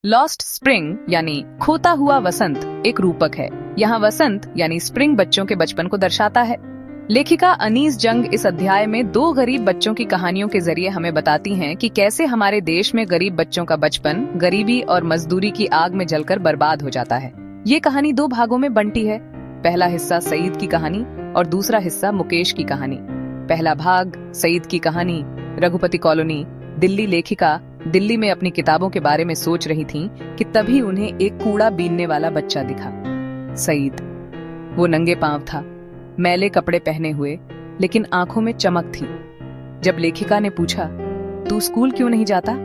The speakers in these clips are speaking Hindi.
लॉस्ट स्प्रिंग यानी खोता हुआ वसंत एक रूपक है। यहाँ वसंत यानी स्प्रिंग बच्चों के बचपन को दर्शाता है। लेखिका अनीस जंग इस अध्याय में दो गरीब बच्चों की कहानियों के जरिए हमें बताती हैं कि कैसे हमारे देश में गरीब बच्चों का बचपन गरीबी और मजदूरी की आग में जलकर बर्बाद हो जाता है। ये कहानी दो भागों में बंटी है। पहला हिस्सा सईद की कहानी और दूसरा हिस्सा मुकेश की कहानी। पहला भाग सईद की कहानी। रघुपति कॉलोनी, दिल्ली। लेखिका दिल्ली में अपनी किताबों के बारे में सोच रही थीं कि तभी उन्हें एक कूड़ा बीनने वाला बच्चा दिखा। सईद। वो नंगे पांव था, मैले कपड़े पहने हुए, लेकिन आंखों में चमक थी। जब लेखिका ने पूछा, तू स्कूल क्यों नहीं जाता?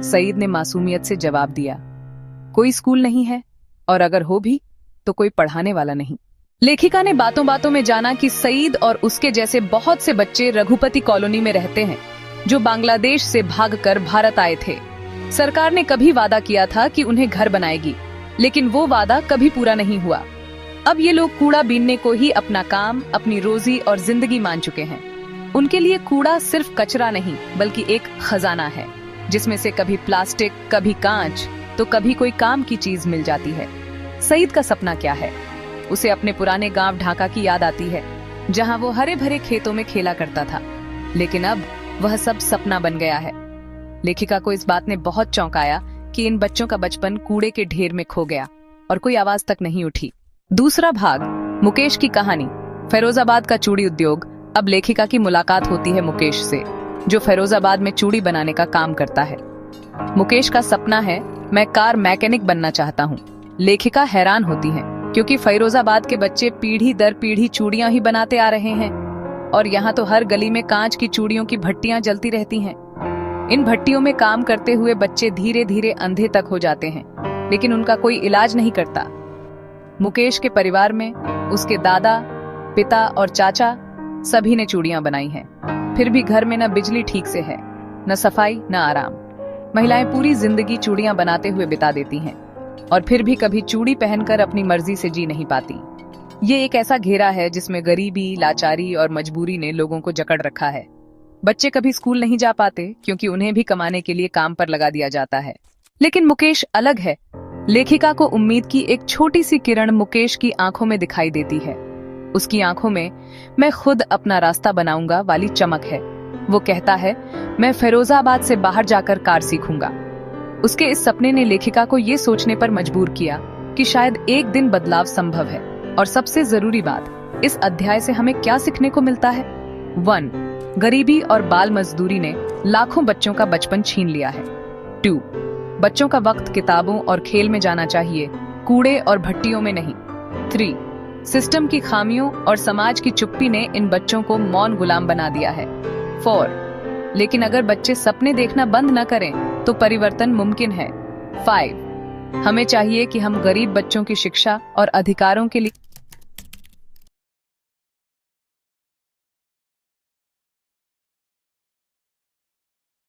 सईद ने मासूमियत से जवाब दिया, कोई स्कूल नहीं है, और अगर हो भी तो कोई पढ़ाने वाला नहीं। लेखिका ने बातों बातों में जाना कि सईद और उसके जैसे बहुत से बच्चे रघुपति कॉलोनी में रहते हैं, जो बांग्लादेश से भागकर भारत आए थे। सरकार ने कभी वादा किया था कि उन्हें घर बनाएगी, लेकिन वो वादा कभी पूरा नहीं हुआ। अब ये लोग कूड़ा बीनने को ही अपना काम, अपनी रोजी और जिंदगी मान चुके हैं। उनके लिए कूड़ा सिर्फ कचरा नहीं, बल्कि एक खजाना है, जिसमें से कभी प्लास्टिक, कभी कांच, तो कभी कोई काम की चीज मिल जाती है। सईद का सपना क्या है? उसे अपने पुराने गांव ढाका की याद आती है, जहां वो हरे भरे खेतों में खेला करता था। लेकिन अब वह सब सपना बन गया है। लेखिका को इस बात ने बहुत चौंकाया कि इन बच्चों का बचपन कूड़े के ढेर में खो गया और कोई आवाज तक नहीं उठी। दूसरा भाग मुकेश की कहानी। फिरोजाबाद का चूड़ी उद्योग। अब लेखिका की मुलाकात होती है मुकेश से, जो फिरोजाबाद में चूड़ी बनाने का काम करता है। मुकेश का सपना है, मैं कार मैकेनिक बनना चाहता हूँ। लेखिका हैरान होती है, क्योंकि फिरोजाबाद के बच्चे पीढ़ी दर पीढ़ी चूड़ियां ही बनाते आ रहे हैं, और यहाँ तो हर गली में कांच की चूड़ियों की भट्टियां जलती रहती हैं। इन भट्टियों में काम करते हुए बच्चे धीरे धीरे अंधे तक हो जाते हैं, लेकिन उनका कोई इलाज नहीं करता। मुकेश के परिवार में उसके दादा, पिता और चाचा सभी ने चूड़ियां बनाई हैं। फिर भी घर में न बिजली ठीक से है, न सफाई, न आराम। महिलाएं पूरी जिंदगी चूड़ियां बनाते हुए बिता देती हैं, और फिर भी कभी चूड़ी पहनकर अपनी मर्जी से जी नहीं पाती। ये एक ऐसा घेरा है जिसमें गरीबी, लाचारी और मजबूरी ने लोगों को जकड़ रखा है। बच्चे कभी स्कूल नहीं जा पाते, क्योंकि उन्हें भी कमाने के लिए काम पर लगा दिया जाता है। लेकिन मुकेश अलग है। लेखिका को उम्मीद की एक छोटी सी किरण मुकेश की आंखों में दिखाई देती है। उसकी आंखों में मैं खुद अपना रास्ता बनाऊंगा वाली चमक है। वो कहता है, मैं फिरोजाबाद से बाहर जाकर कार सीखूंगा। उसके इस सपने ने लेखिका को ये सोचने पर मजबूर किया कि शायद एक दिन बदलाव संभव है। और सबसे जरूरी बात, इस अध्याय से हमें क्या सीखने को मिलता है? 1. गरीबी और बाल मजदूरी ने लाखों बच्चों का बचपन छीन लिया है। 2. बच्चों का वक्त किताबों और खेल में जाना चाहिए, कूड़े और भट्टियों में नहीं। 3. सिस्टम की खामियों और समाज की चुप्पी ने इन बच्चों को मौन गुलाम बना दिया है। 4. लेकिन अगर बच्चे सपने देखना बंद न करें तो परिवर्तन मुमकिन है। 5. हमें चाहिए कि हम गरीब बच्चों की शिक्षा और अधिकारों के लिए